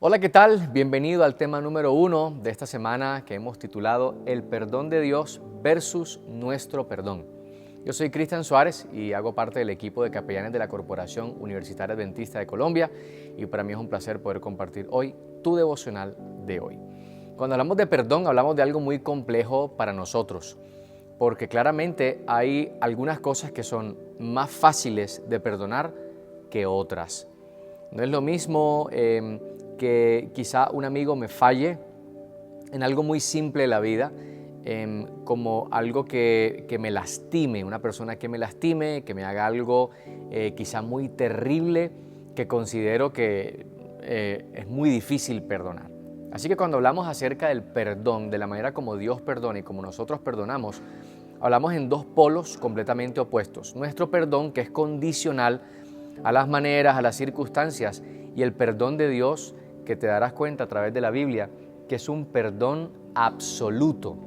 Hola, ¿qué tal? Bienvenido al tema número 1 de esta semana que hemos titulado El perdón de Dios versus nuestro perdón. Yo soy Cristian Suárez y hago parte del equipo de capellanes de la Corporación Universitaria Adventista de Colombia y para mí es un placer poder compartir hoy tu devocional de hoy. Cuando hablamos de perdón hablamos de algo muy complejo para nosotros, porque claramente hay algunas cosas que son más fáciles de perdonar que otras. No es lo mismo que quizá un amigo me falle en algo muy simple de la vida, como algo que me lastime, una persona que me lastime, que me haga algo quizá muy terrible, que considero que es muy difícil perdonar. Así que cuando hablamos acerca del perdón, de la manera como Dios perdona y como nosotros perdonamos, hablamos en dos polos completamente opuestos. Nuestro perdón, que es condicional a las maneras, a las circunstancias, y el perdón de Dios, que te darás cuenta a través de la Biblia, que es un perdón absoluto.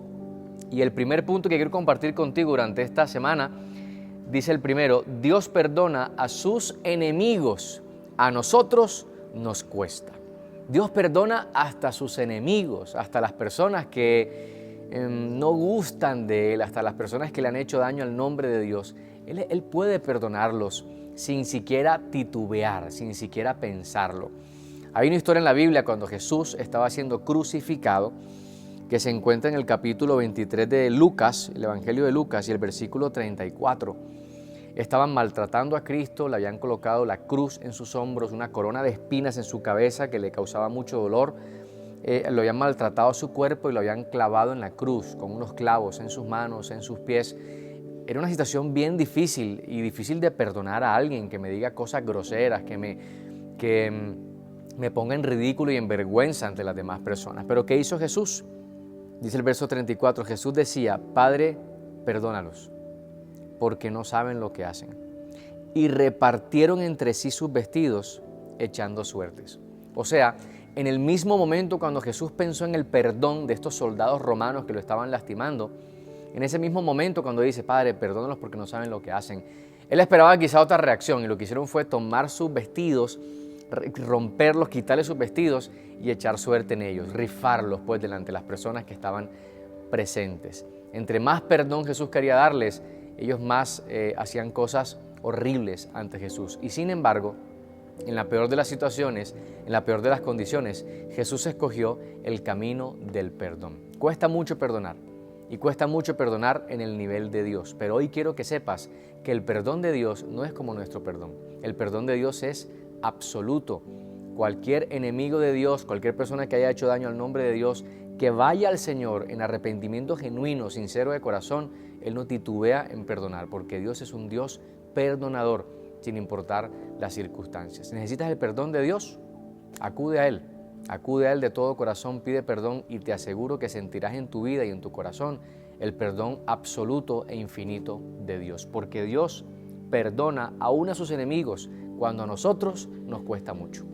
Y el primer punto que quiero compartir contigo durante esta semana, dice el primero: Dios perdona a sus enemigos, a nosotros nos cuesta. Dios perdona hasta sus enemigos, hasta las personas que no gustan de Él, hasta las personas que le han hecho daño al nombre de Dios. Él puede perdonarlos sin siquiera titubear, sin siquiera pensarlo. Hay una historia en la Biblia cuando Jesús estaba siendo crucificado, que se encuentra en el capítulo 23 de Lucas, el Evangelio de Lucas, y el versículo 34. Estaban maltratando a Cristo, le habían colocado la cruz en sus hombros, una corona de espinas en su cabeza que le causaba mucho dolor. Lo habían maltratado a su cuerpo y lo habían clavado en la cruz con unos clavos en sus manos, en sus pies. Era una situación bien difícil y difícil de perdonar a alguien que me diga cosas groseras, que me ponga en ridículo y en vergüenza ante las demás personas. Pero ¿qué hizo Jesús? Dice el verso 34, Jesús decía: Padre, perdónalos, porque no saben lo que hacen. Y repartieron entre sí sus vestidos, echando suertes. O sea, en el mismo momento cuando Jesús pensó en el perdón de estos soldados romanos que lo estaban lastimando, en ese mismo momento cuando dice: Padre, perdónalos porque no saben lo que hacen, Él esperaba quizá otra reacción, y lo que hicieron fue tomar sus vestidos, romperlos, quitarles sus vestidos y echar suerte en ellos, rifarlos pues delante de las personas que estaban presentes. Entre más perdón Jesús quería darles, ellos más hacían cosas horribles ante Jesús. Y sin embargo, en la peor de las situaciones, en la peor de las condiciones, Jesús escogió el camino del perdón. Cuesta mucho perdonar. Y cuesta mucho perdonar en el nivel de Dios. Pero hoy quiero que sepas que el perdón de Dios no es como nuestro perdón. El perdón de Dios es absoluto. Cualquier enemigo de Dios, cualquier persona que haya hecho daño al nombre de Dios, que vaya al Señor en arrepentimiento genuino, sincero de corazón, Él no titubea en perdonar, porque Dios es un Dios perdonador, sin importar las circunstancias. ¿Necesitas el perdón de Dios? Acude a Él. Acude a Él de todo corazón, pide perdón y te aseguro que sentirás en tu vida y en tu corazón el perdón absoluto e infinito de Dios. Porque Dios perdona aún a sus enemigos cuando a nosotros nos cuesta mucho.